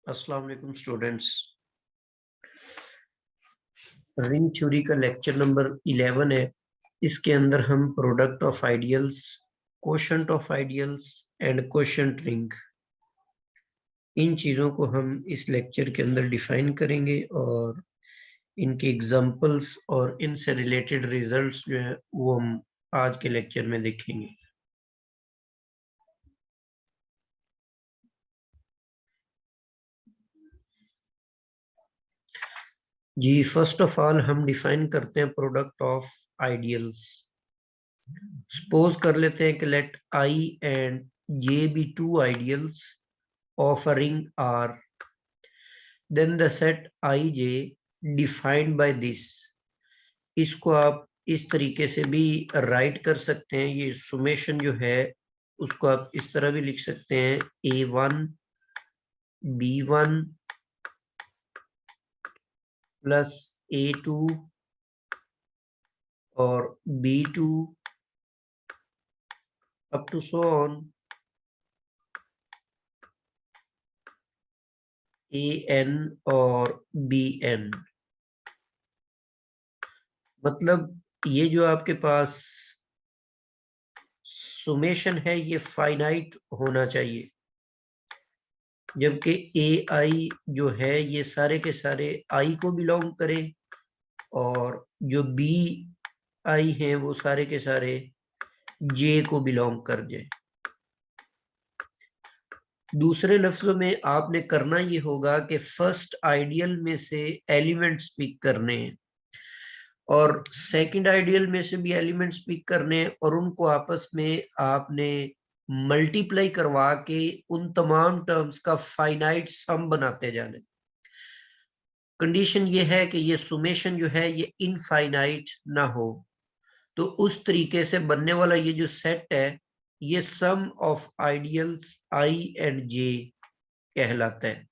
अस्सलाम वालेकुम students. Ring theory का लेक्चर नंबर 11 है। इसके अंदर हम product of ideals, quotient of ideals and quotient ring, इन चीज़ों को हम इस लेक्चर के अंदर डिफाइन करेंगे और इनके एग्जांपल्स और इनसे रिलेटेड रिजल्ट्स जो है वो हम आज के लेक्चर में देखेंगे। जी, फर्स्ट ऑफ ऑल हम डिफाइन करते हैं प्रोडक्ट ऑफ आइडियल्स। सपोज कर लेते हैं कि let I and J be two ideals of a ring R, then the set ij defined by this। इसको आप इस तरीके से भी राइट कर सकते हैं। ये सुमेशन जो है उसको आप इस तरह भी लिख सकते हैं, A1 B1 प्लस A2 और B2 up to so on AN और BN। मतलब ये जो आपके पास सुमेशन है ये फाइनाइट होना चाहिए, जबकि ए आई जो है ये सारे के सारे आई को बिलोंग करें और जो बी आई हैं वो सारे के सारे जे को बिलोंग कर जाए। दूसरे लफ्जों में आपने करना ये होगा कि फर्स्ट आइडियल में से एलिमेंट्स पिक करने हैं और सेकंड आइडियल में से भी एलिमेंट्स पिक करने हैं और उनको आपस में आपने मल्टीप्लाई करवा के उन तमाम टर्म्स का फाइनाइट सम बनाते जाने। कंडीशन ये है कि ये सुमेशन जो है ये इनफाइनाइट ना हो, तो उस तरीके से बनने वाला ये जो सेट है ये sum of ideals I and J कहलाता है।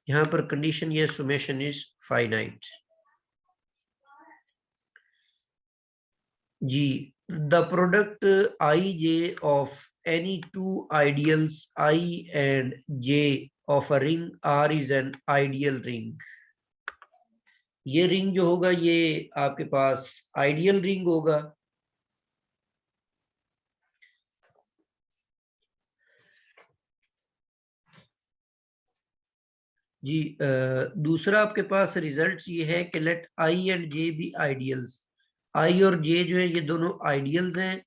यहां पर कंडीशन ये सुमेशन इज फाइनाइट। जी, the product I J of any two ideals I and J of a ring R is an ideal ring. ये रिंग जो होगा ये आपके पास आइडियल रिंग होगा। जी, दूसरा आपके पास रिजल्ट ये है कि let I and J be ideals. I और जे जो है ये दोनों आइडियल्स हैं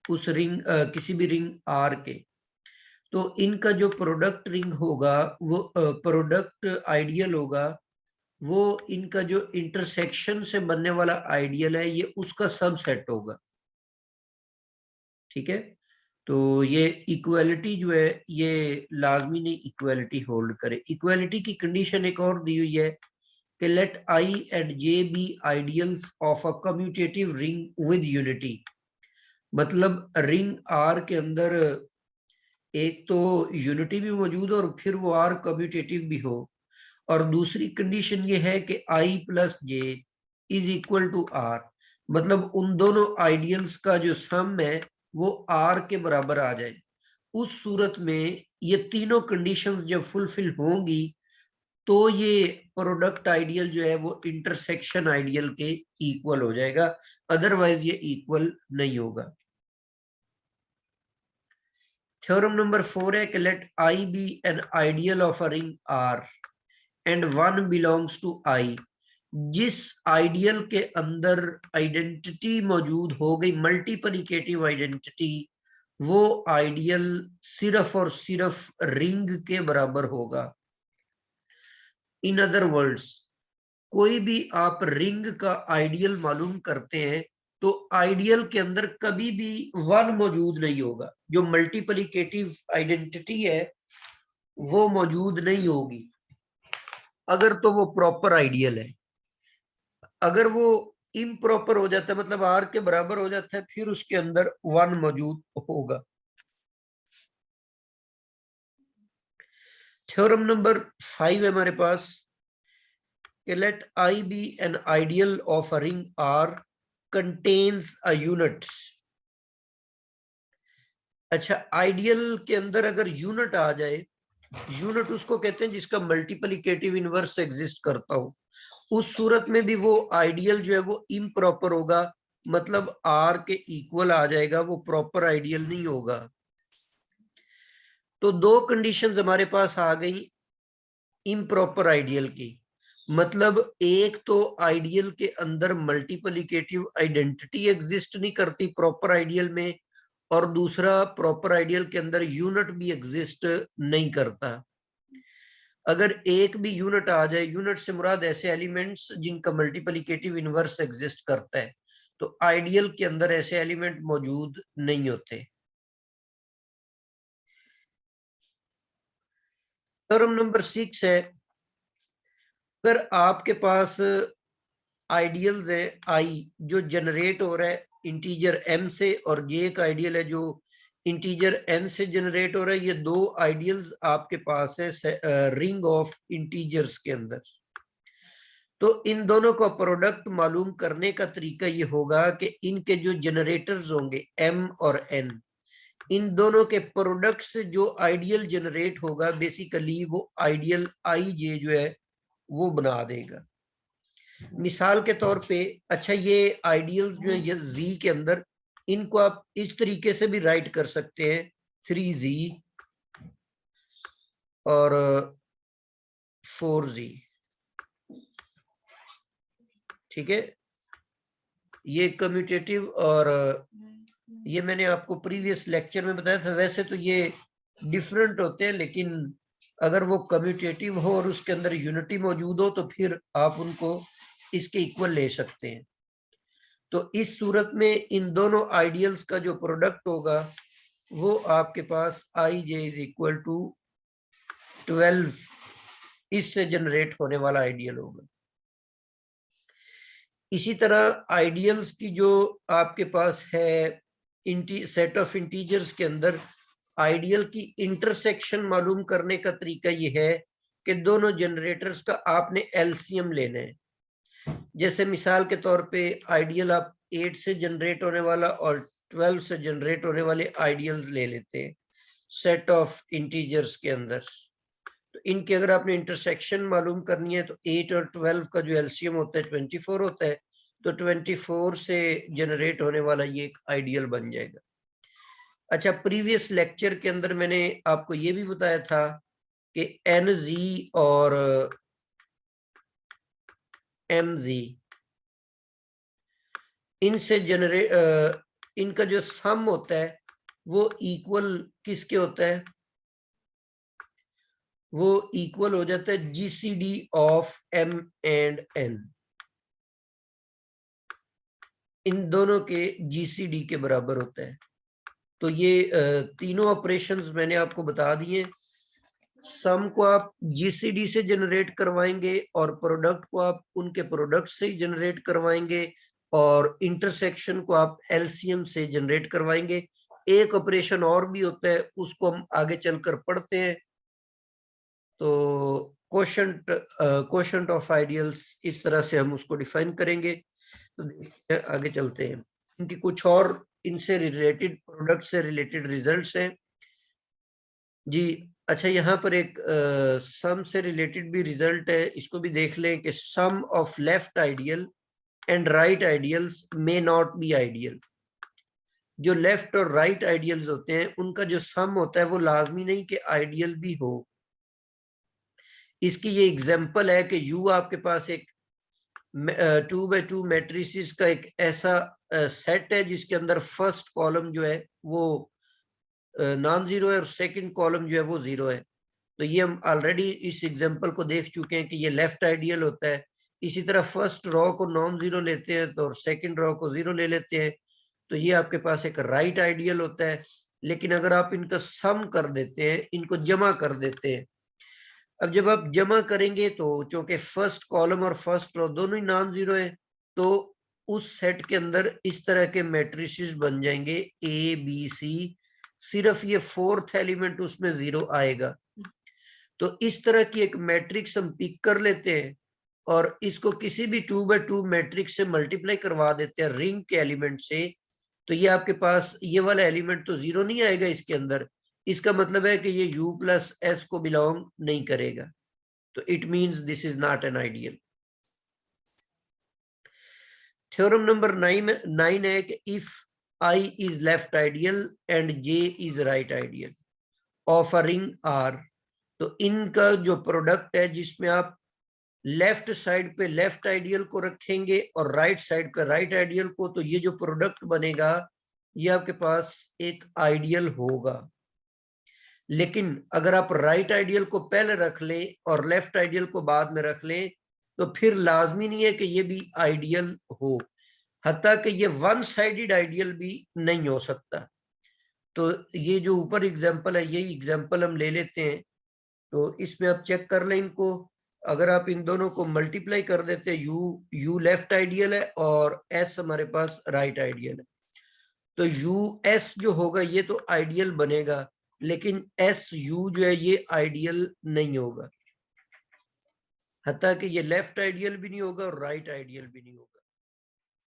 उस रिंग किसी भी रिंग आर के। तो इनका जो प्रोडक्ट रिंग होगा वो प्रोडक्ट आइडियल होगा, वो इनका जो इंटरसेक्शन से बनने वाला आइडियल है ये उसका सबसेट होगा। ठीक है, तो ये इक्वालिटी जो है ये लाजमी नहीं इक्वालिटी होल्ड करे। इक्वालिटी की कंडीशन एक और दी हुई है कि let I and J be ideals of a commutative ring with unity। मतलब रिंग R के अंदर एक तो यूनिटी भी मौजूद हो और फिर वो R कम्यूटेटिव भी हो, और दूसरी कंडीशन ये है कि I plus J is equal to R। मतलब उन दोनों आइडियल्स का जो सम है वो R के बराबर आ जाए। उस सूरत में ये तीनों कंडीशंस जब फुलफिल होंगी तो ये प्रोडक्ट आइडियल जो है वो इंटरसेक्शन आइडियल के इक्वल हो जाएगा, अदरवाइज ये इक्वल नहीं होगा। थ्योरम नंबर 4 है कि let I be an ideal of a ring R and one belongs to I. जिस आइडियल के अंदर आइडेंटिटी मौजूद हो गई, मल्टीप्लिकेटिव आइडेंटिटी, वो आइडियल सिर्फ और सिर्फ रिंग के बराबर होगा। इन अदर वर्ड्स, कोई भी आप रिंग का आइडियल मालूम करते हैं तो आइडियल के अंदर कभी भी वन मौजूद नहीं होगा। जो मल्टीप्लिकेटिव आइडेंटिटी है वो मौजूद नहीं होगी अगर तो वो प्रॉपर आइडियल है। अगर वो इम्प्रॉपर हो जाता है, मतलब आर के बराबर हो जाता है, फिर उसके अंदर वन मौजूद होगा। थ्योरम नंबर 5 है हमारे पास कि let I be an ideal of a ring R contains a unit। अच्छा, आइडियल के अंदर अगर यूनिट आ जाए यूनिट उसको कहते हैं जिसका मल्टीप्लिकेटिव इनवर्स एग्जिस्ट करता हो। उस सूरत में भी वो आइडियल जो है वो इम्प्रॉपर होगा, मतलब आर के इक्वल आ जाएगा, वो प्रॉपर आइडियल नहीं होगा। तो दो कंडीशंस हमारे पास आ गई इम्प्रॉपर आइडियल की, मतलब एक तो आइडियल के अंदर मल्टीप्लिकेटिव आइडेंटिटी एग्जिस्ट नहीं करती प्रॉपर आइडियल में, और दूसरा प्रॉपर आइडियल के अंदर यूनिट भी एग्जिस्ट नहीं करता। अगर एक भी यूनिट आ जाए, यूनिट से मुराद ऐसे एलिमेंट्स जिनका मल्टीप्लिकेटिव इनवर्स एग्जिस्ट करता है, तो आइडियल के अंदर ऐसे एलिमेंट मौजूद नहीं होते। टर्म नंबर 6 है, अगर आपके पास आइडियल्स है आई जो जनरेट हो रहा है इंटीजर m से, और जे एक आइडियल है जो इंटीजर n से जनरेट हो रहा है, ये दो आइडियल्स आपके पास है रिंग ऑफ इंटीजर्स के अंदर। तो इन दोनों का प्रोडक्ट मालूम करने का तरीका ये होगा कि इनके जो जनरेटर्स होंगे m और n, इन दोनों के प्रोडक्ट से जो आइडियल जनरेट होगा बेसिकली वो आइडियल आई जे जो है वो बना देगा। मिसाल के तौर पे, अच्छा ये आइडियल्स जो है ये जी के अंदर, इनको आप इस तरीके से भी राइट कर सकते हैं 3z और 4z, ठीक है। ये कम्यूटेटिव, और ये मैंने आपको प्रीवियस लेक्चर में बताया था। वैसे तो ये डिफरेंट होते हैं, लेकिन अगर वो कम्यूटेटिव हो और उसके अंदर यूनिटी मौजूद हो तो फिर आप उनको इसके इक्वल ले सकते हैं। तो इस सूरत में इन दोनों आइडियल्स का जो प्रोडक्ट होगा वो आपके पास आई जे इज इक्वल टू 12, इससे जनरेट होने वाला आइडियल होगा। इसी तरह आइडियल्स की जो आपके पास है सेट ऑफ इंटीजर्स के अंदर, आइडियल की इंटरसेक्शन मालूम करने का तरीका ये है कि दोनों जनरेटर्स का आपने एलसीएम लेना है। जैसे मिसाल के तौर पे आइडियल आप 8 से जनरेट होने वाला और 12 से जनरेट होने वाले आइडियल्स ले लेते हैं सेट ऑफ इंटीजर्स के अंदर। तो इनके अगर आपने इंटरसेक्शन मालूम करनी है तो 8 और 12 का जो एलसीएम होता है 24 होता है, तो 24 से जनरेट होने वाला ये एक आइडियल बन जाएगा। अच्छा, प्रीवियस लेक्चर के अंदर मैंने आपको ये भी बताया था कि NZ और MZ, इनसे इनका जो सम होता है वो इक्वल किसके होता है, वो इक्वल हो जाता है GCD of M and N। इन दोनों के GCD के बराबर होता है। तो ये तीनों ऑपरेशंस मैंने आपको बता दिए। सम को आप GCD से जनरेट करवाएंगे और प्रोडक्ट को आप उनके प्रोडक्ट से ही जनरेट करवाएंगे, और इंटरसेक्शन को आप LCM से जनरेट करवाएंगे। एक ऑपरेशन और भी होता है, उसको हम आगे चलकर पढ़ते हैं। तो क्वोशंट ऑफ आइडियल्स, इस तरह से हम उसको डिफाइन करेंगे। तो आगे चलते हैं, इनकी कुछ और इनसे रिलेटेड प्रोडक्ट से रिलेटेड रिजल्ट्स हैं जी। अच्छा, यहाँ पर एक सम से रिलेटेड भी रिजल्ट है, इसको भी देख लें कि sum of left ideal and right ideals may not be ideal. जो लेफ्ट और राइट आइडियल्स होते हैं उनका जो सम होता है वो लाजमी नहीं कि आइडियल भी हो। इसकी ये एग्जांपल है कि यू आपके पास एक 2x2 मैट्रिसेस का एक ऐसा सेट है जिसके अंदर फर्स्ट कॉलम जो है वो नॉन जीरो है और सेकंड कॉलम जो है वो जीरो है। तो ये हम ऑलरेडी इस एग्जांपल को देख चुके हैं कि ये लेफ्ट आइडियल होता है। इसी तरह फर्स्ट रो को नॉन जीरो लेते हैं तो सेकंड रो को जीरो ले लेते हैं, तो ये आपके पास एक राइट आइडियल होता है। लेकिन अगर आप इनका सम कर देते हैं, इनको जमा कर देते हैं, अब जब आप जमा करेंगे तो चूंकि फर्स्ट कॉलम और फर्स्ट रो दोनों ही नॉन जीरो है, तो उस सेट के अंदर इस तरह के मैट्रिसेस बन जाएंगे ABC, सिर्फ ये फोर्थ एलिमेंट उसमें जीरो आएगा। तो इस तरह की एक मैट्रिक्स हम पिक कर लेते हैं और इसको किसी भी 2x2 मैट्रिक्स से मल्टीप्लाई करवा देते हैं रिंग के एलिमेंट से। तो ये आपके पास ये वाला एलिमेंट तो जीरो नहीं आएगा इसके अंदर, इसका मतलब है कि ये u प्लस s को बिलोंग नहीं करेगा, तो it means this is not an ideal. Theorem number 9 है कि if I is left ideal and j is right ideal of a ring R, तो इनका जो प्रोडक्ट है जिसमें आप लेफ्ट साइड पे लेफ्ट आइडियल को रखेंगे और राइट साइड पे राइट आइडियल को, तो ये जो प्रोडक्ट बनेगा ये आपके पास एक आइडियल होगा। लेकिन अगर आप राइट आइडियल को पहले रख लें और लेफ्ट आइडियल को बाद में रख लें तो फिर लाजमी नहीं है कि ये भी आइडियल हो, हत्ता कि ये वन साइडेड आइडियल भी नहीं हो सकता। तो ये जो ऊपर एग्जांपल है यही एग्जांपल हम ले लेते हैं, तो इसमें आप चेक कर लें इनको। अगर आप इन दोनों को मल्टीप्लाई कर देते हैं, यू लेफ्ट आइडियल है और एस हमारे पास राइट आइडियल है, तो यू एस जो होगा ये तो आइडियल बनेगा, लेकिन एस यू जो है ये आइडियल नहीं होगा, हत्ता कि ये लेफ्ट आइडियल भी नहीं होगा और राइट आइडियल भी नहीं होगा।